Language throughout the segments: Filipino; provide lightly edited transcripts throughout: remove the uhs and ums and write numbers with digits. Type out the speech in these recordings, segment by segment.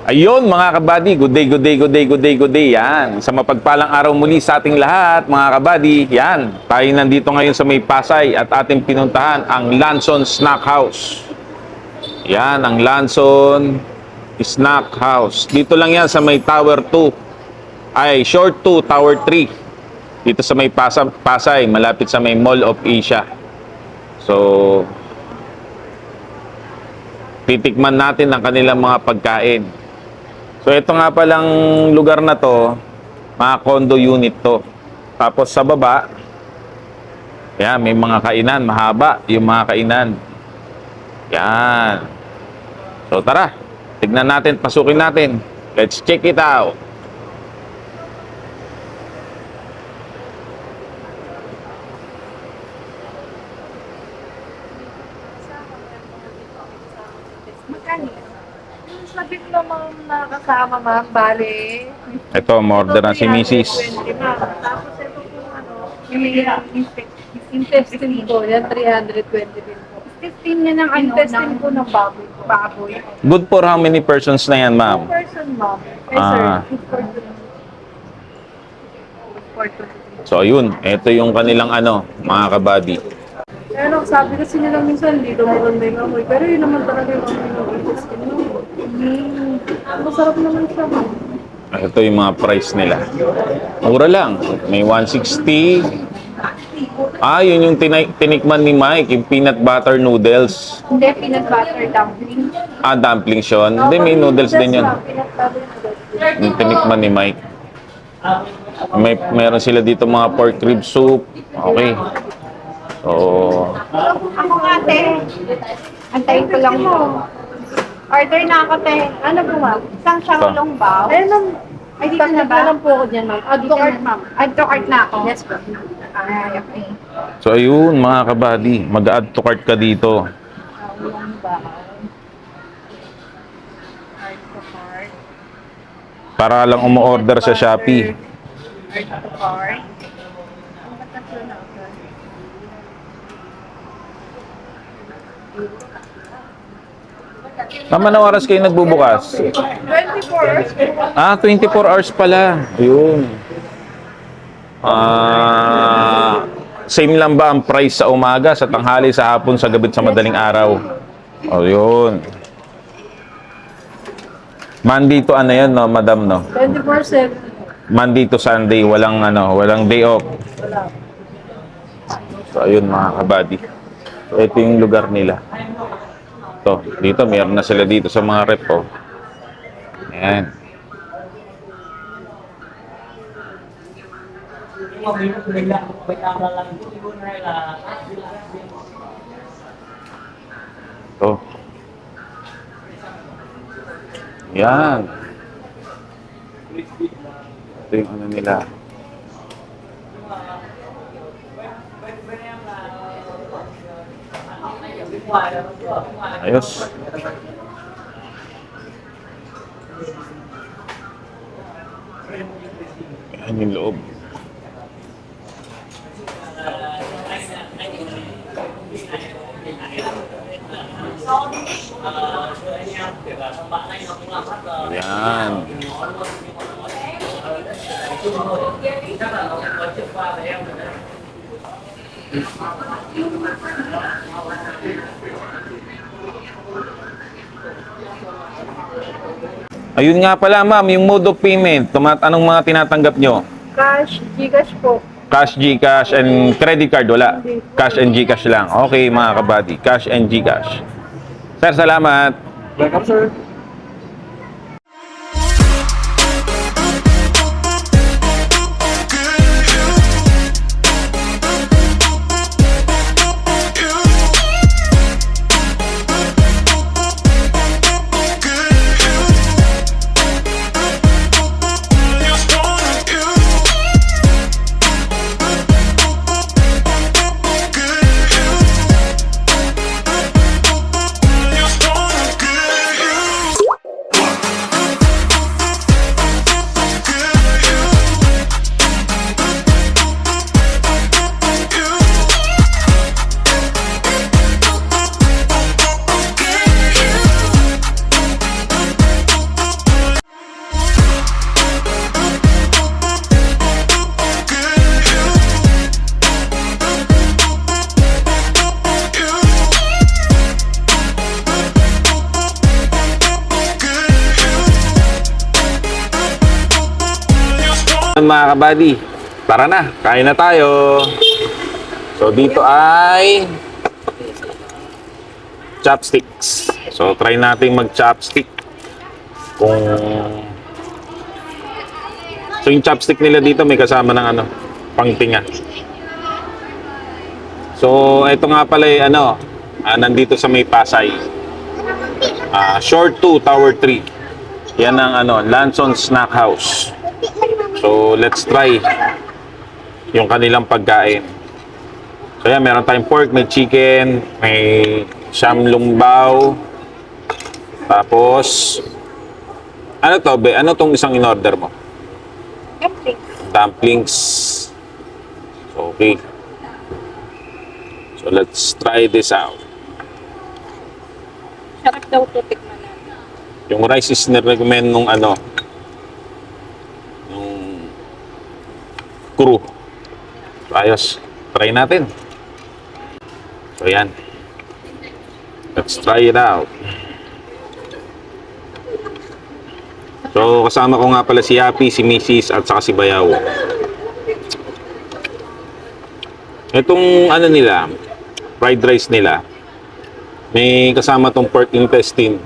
Ayun mga kabady, good day, good day, good day, good day, good day. Yan, sa mapagpalang araw muli sa ating lahat mga kabady. Yan, tayo nandito ngayon sa may Pasay at ating pinuntahan ang Lanson Snack House. Yan, ang Lanson Snack House. Dito lang yan sa may Tower 2. Ay, Short 2, Tower 3. Dito sa may Pasay, malapit sa may Mall of Asia. So, titikman natin ang kanilang mga pagkain. So ito nga palang lugar na to, mga condo unit to. Tapos sa baba, yan, may mga kainan, mahaba yung mga kainan. Yan. So tara, tignan natin, pasukin natin. Let's check it out. Sabi ko naman nakakasama, ma'am, bale. Ito, order na si Mrs. 320, ma'am. Tapos ito po, yung intestine ko, yan 320 din po. Intestine niya ng Intestine po ng baboy. Good for how many persons na yan, ma'am? 2 person, ma'am. Eh, sir, Ah. 2 for 2. 4 to 3. So ayun, ito yung kanilang mga kabady. Pero sabi kasi nila minsan, hindi daw maganda yung amoy. Pero yun naman talaga yung amoy ng intestine mo. Masarap naman siya, ma'am. Ito yung mga price nila. Mura lang. May 160. Yun yung tinikman ni Mike, yung peanut butter noodles. Hindi, peanut butter dumpling. Dumplings yun. Hindi, may noodles din yun. Peanut butter noodles. Yung tinikman ni Mike. Meron sila dito mga pork rib soup. Okay. So, Ako nga, te. Antayin ko lang mo. Order na ako, te. Ano po, ma'am? Isang shanglong bao. Ayun, ma'am. Ay, dito na ba? lang po ako dyan, ma'am. Add to cart, ma'am. Add to cart na ako. Yes, ma'am. Ay, okay. so ayun mga kabady, mag-add to cart ka dito. Shanglong bao. Add to cart. Para lang umu-order sa Shopee. Add to cart. Ang batasyo na ako. Tama na oras kayo nagbubukas? 24 hours. 24 hours pala. Ayun. Same lang ba ang price sa umaga, sa tanghali, sa hapon, sa gabi, sa madaling araw? Ayun. Monday to yan, no, madam, no? 24/7. Monday to Sunday, walang day off. Wala. So, ayun mga kabady. So, ito yung lugar nila. So, dito, meron na sila dito sa mga rep, oh. Ayan. Ito. Yan. Ito yung nila. Ayos. Ayan yung loob. Ayan. Ayun nga pala, ma'am, yung mode of payment, anong mga tinatanggap nyo? Cash, Gcash po. Cash, Gcash, and credit card, wala? Cash and Gcash lang. Okay, mga kabady, cash and Gcash. Sir, salamat. Welcome, sir. Mga kabady, tara na, kain na tayo. So dito ay chopsticks. So try natin mag-chopstick. So yung chopstick nila dito may kasama ng pangtinga. So ito nga pala ay nandito sa may Pasay. Shore 2, Tower 3. Yan ang Lanson Snack House. So let's try yung kanilang pagkain. So yan, meron tayong pork, may chicken, may siyam lumbaw. Tapos ano to, be? Ano tong isang in-order mo? Dumplings. Okay. So let's try this out. Sarap daw ito, tikman natin. Yung rice is nirecommend nung crew. So, ayos. Try natin. So yan. Let's try it out. So kasama ko nga pala si Happy, si Mrs. at saka si Bayaw. Itong nila, fried rice nila, may kasama tong pork intestine.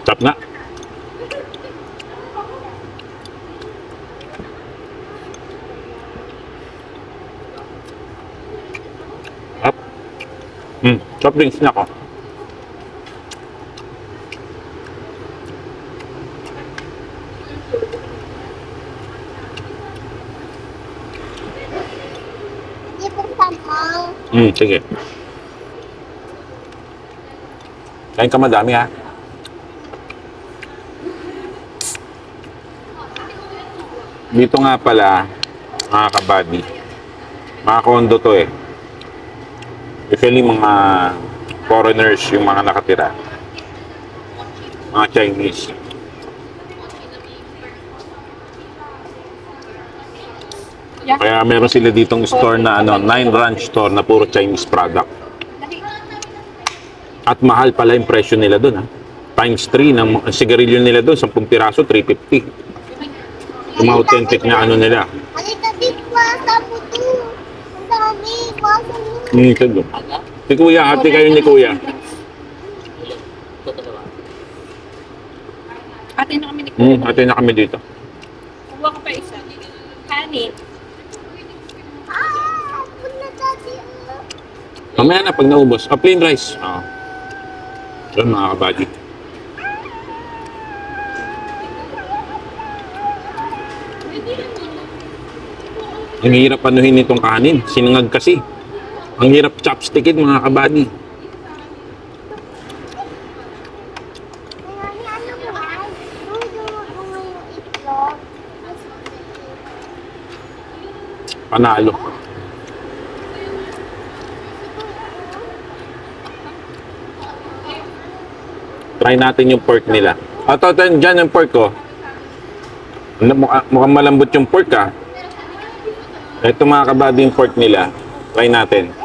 Sarap na. Up. Soft drinks na ako. Sige. Kain ka madami ha. Dito nga pala, mga kabady, mga kondo to eh. Usually mga foreigners yung mga nakatira. Mga Chinese. Kaya meron sila ditong store na Nine Ranch store na puro Chinese product. At mahal pala yung presyo nila doon ha. Times 3 ng sigarilyo nila doon, 10 piraso, 350. Yung mga authentic na nila. Sige. Si Kuya, ate kayo ni Kuya. Ate na kami ni Kuya. Ate na kami dito. Kuha ka pa isa. Kanin. Mamaya na pag naubos. Plain rice. Yan mga kabady. Ang hirap anuhin itong kanin. Sinangag kasi. Ang hirap chopstickin mga kabady. Panalo. Try natin yung pork nila. Dyan yung pork ko. Mukhang malambot yung pork ha. Ito mga kabady yung pork nila. Try natin.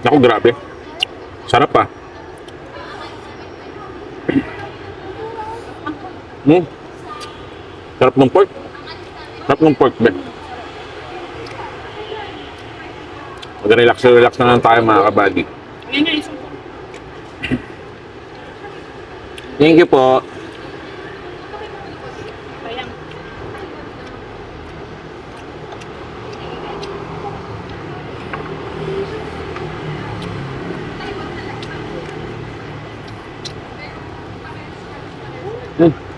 Naku, grabe. Sarap pa. Sarap ng pork. Sarap ng pork, be. Mag-relax na lang tayo mga kabady. Thank you po.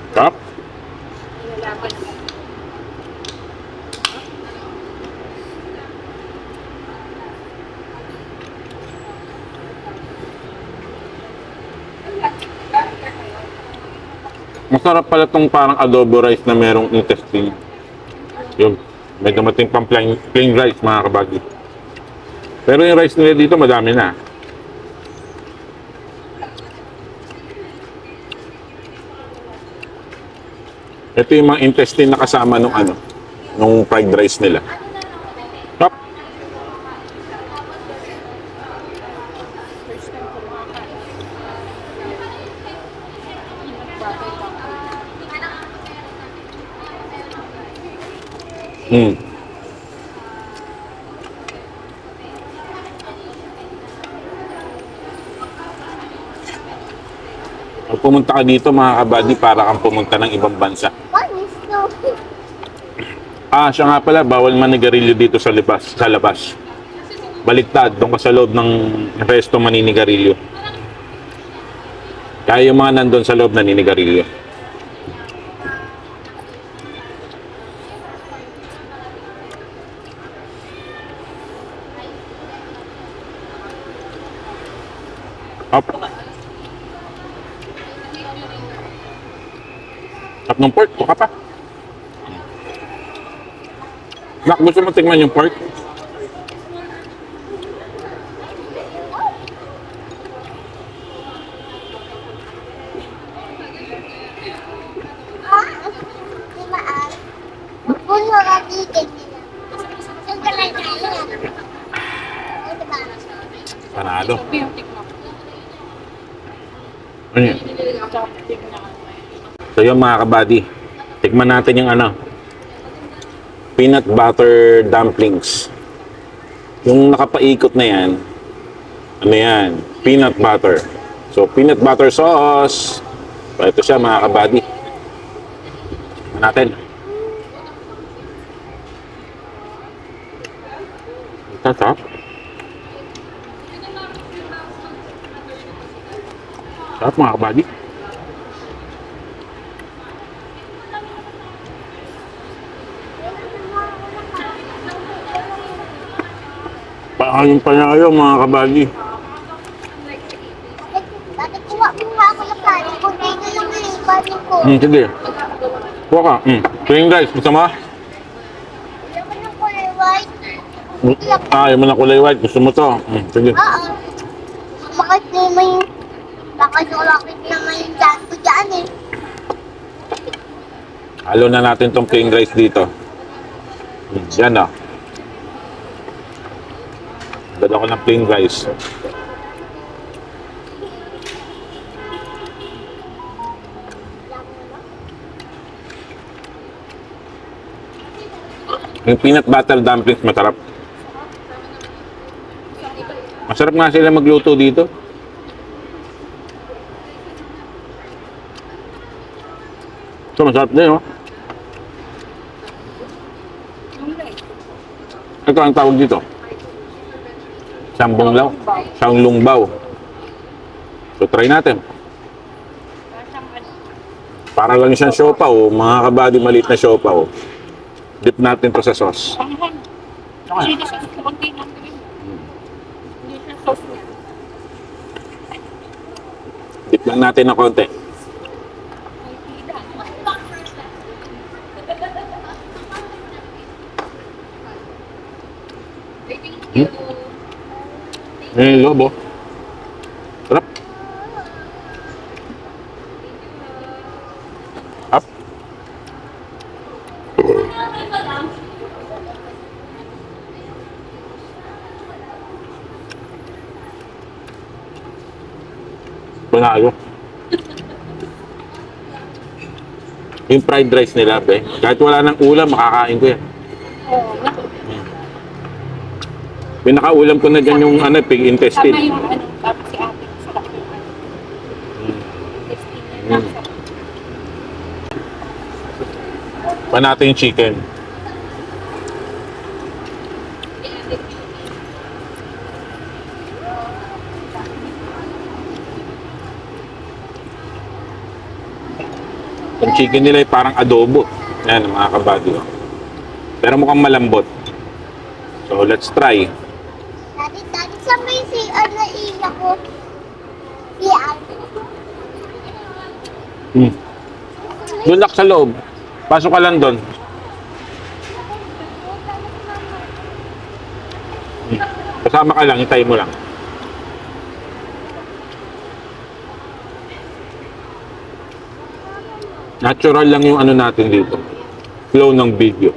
Sarap. Masarap pala tong parang adobo rice na merong intestine. Yun. May dumating pang plain rice mga kabagi. Pero yung rice nila dito madami na. Ito yung mga intestine na kasama nung fried rice nila. Top. Mm. Pag pumunta ka dito mga kabady, para kang pumunta ng ibang bansa. Siya nga pala, bawal manigarilyo dito sa labas. Sa labas. Baliktad, doon ka sa loob ng resto maninigarilyo. Kaya yung mga nandun sa loob naninigarilyo. Up. Up ng pork, buka pa. Nak, gusto mo tingnan yung pork? Panalo. Ano yun? So yun mga kabady, tikman natin yung ano, peanut butter dumplings. Yung nakapaikot na yan, ano yan, peanut butter. So peanut butter sauce. So ito siya mga kabady. Tikman natin. Ito, sarap. Sarap mga kabady. Paano panalo mga kabady? Bakit kuha mo nga ako ng kanin? Kung di na lang yung kanin ko. Sige. Kuha ka. Plain rice, gusto mo? Ayaw mo ng kulay white? Ayaw mo na kulay white, gusto mo to? Sige. Oo. Bakit naman yung... Bakit naman yung dyan ko dyan eh? Halo na natin tong plain rice dito. Yan o. Dala ko ng plain rice. Yung peanut butter dumplings masarap. Masarap nga sila magluto dito. So masarap din oh. Ito ang tawag dito. Sambong law. Shanglungbaw. So try natin. Para lang siyang siopaw, mga kabady, maliit na siopaw. Dip natin to sa sauce. Chili sauce ko konti lang. Hindi siya sauce niya. Dip lang natin ng konti. Lobo. Sarap. Up. Panalo. Yung fried rice nila, be. Kahit wala ng ulam, makakain ko yan. Oo. Pinakaulam ko na dyan yung pig Tama intestine. yung ano, tapos si ate sa lakuan. Intestine niya. Pa natin yung chicken. Yung chicken nila ay parang adobo. Yan, mga kabady. Pero mukhang malambot. So, let's try. Daddy, saan ba yung CR na ina ko? CR. Doon lang sa loob. Pasok ka lang doon. Kasama ka lang, itay mo lang. Natural lang yung ano natin dito. Flow ng video.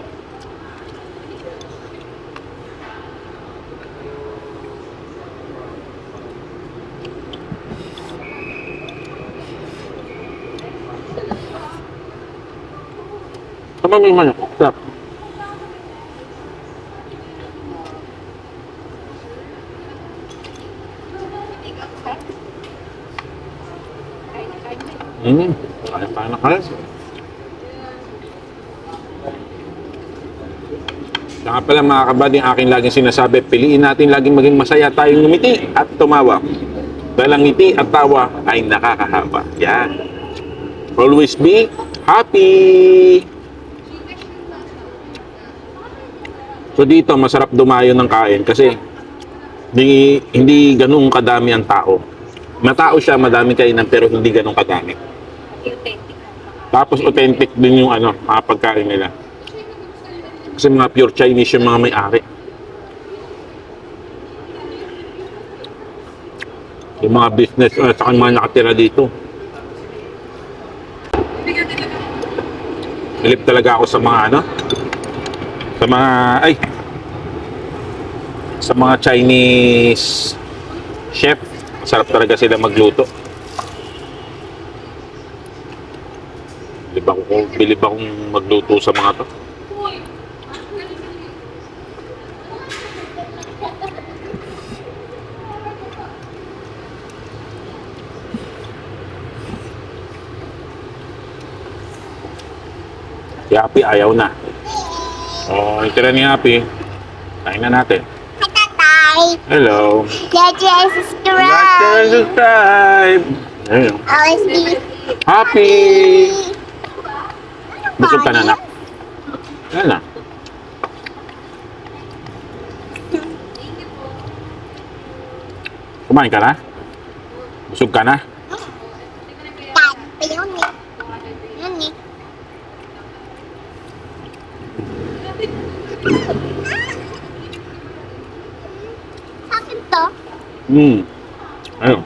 Tama mo yung manok. Sarap. Kaya na kaya. Saka pala mga kabady, ang aking laging sinasabi, piliin natin laging maging masaya tayong ngumiti at tumawa. Dahil ang ngiti at tawa ay nakakahaba. Yan. Always be happy! So dito, masarap dumayo ng kain kasi hindi ganun kadami ang tao. Matao siya, madami kainan pero hindi ganun kadami. Tapos authentic din yung mga pagkain nila. Kasi mga pure Chinese yung mga may-ari. Yung mga business at saka mga nakatira dito. Bilib talaga ako sa mga sa mga Chinese chef. Masarap talaga sila magluto. Bilib akong magluto sa mga to. Si Happy ayaw na. Oh, yung tira ni Happy. Kain na natin. Tatay. Hello. Like and subscribe. Like and subscribe. Ayun. Always be Happy. Busog ka na, anak. Ayan na. Kumain ka na? Busog ka na? Dad. Yun eh. Yun eh. Akin to. Ayun.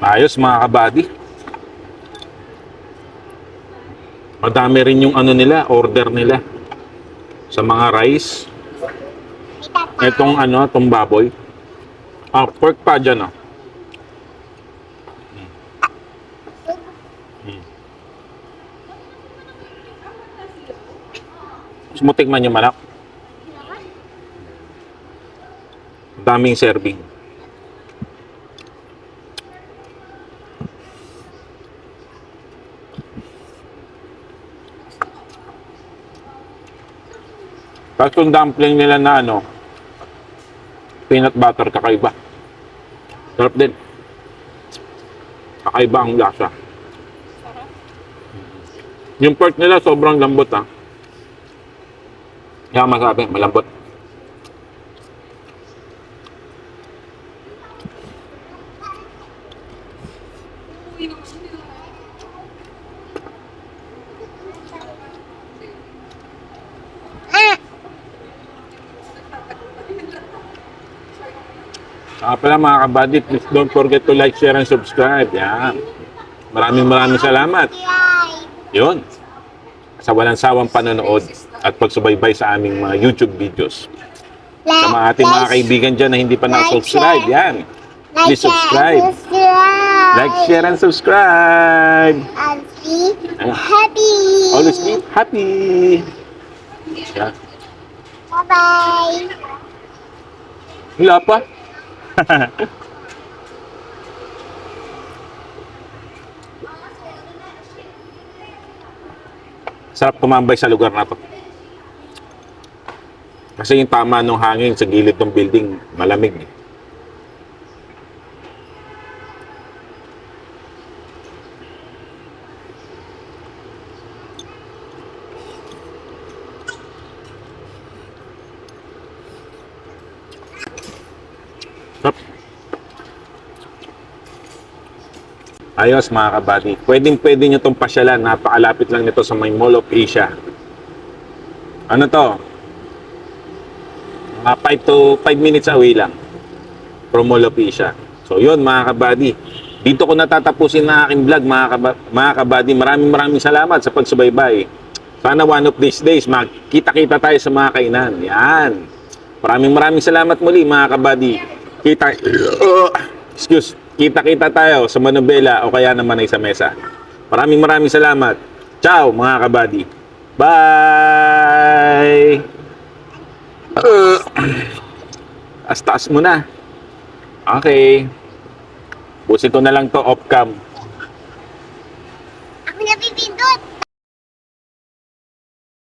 Ayos mga kabady. Madami rin yung order nila. Sa mga rice. Itong itong baboy. Pork pa dyan Sumutik man yung manok. Daming serving. Tapos yung dumpling nila na peanut butter, kakaiba. Sarap din. Kakaiba ang lasa. Yung pork nila sobrang lambot Kaya masabi, malambot. Pala mga kabady, please don't forget to like, share, and subscribe. Yan. Maraming salamat. Yun. Sa walang sawang panonood at pagsubaybay sa aming mga YouTube videos. Sa mga ating mga kaibigan dyan na hindi pa na-subscribe, yan. Please subscribe. Like, share, and subscribe. And be happy. Always be happy. Yan. Bye-bye. Wala pa. Sarap tumambay sa lugar na to. Kasi yung tama ng hangin sa gilid ng building, malamig. Sarap. Ayos mga kabady. Pwede nyo itong pasyalan. Napakalapit lang nito sa may Mall of Asia. Ano to? Mga 5 minutes away lang from Mall of Asia. So yun mga kabady. Dito ko natatapusin na aking vlog mga kabady. Maraming salamat sa pagsubaybay. Sana one of these days makita-kita tayo sa mga kainan. Yan. Maraming salamat muli mga kabady. Kita-kita tayo sa Manobela o kaya naman ay sa mesa. Maraming salamat. Ciao mga kabady. Bye! Taas mo na. Okay. Pusin ko na lang to off cam.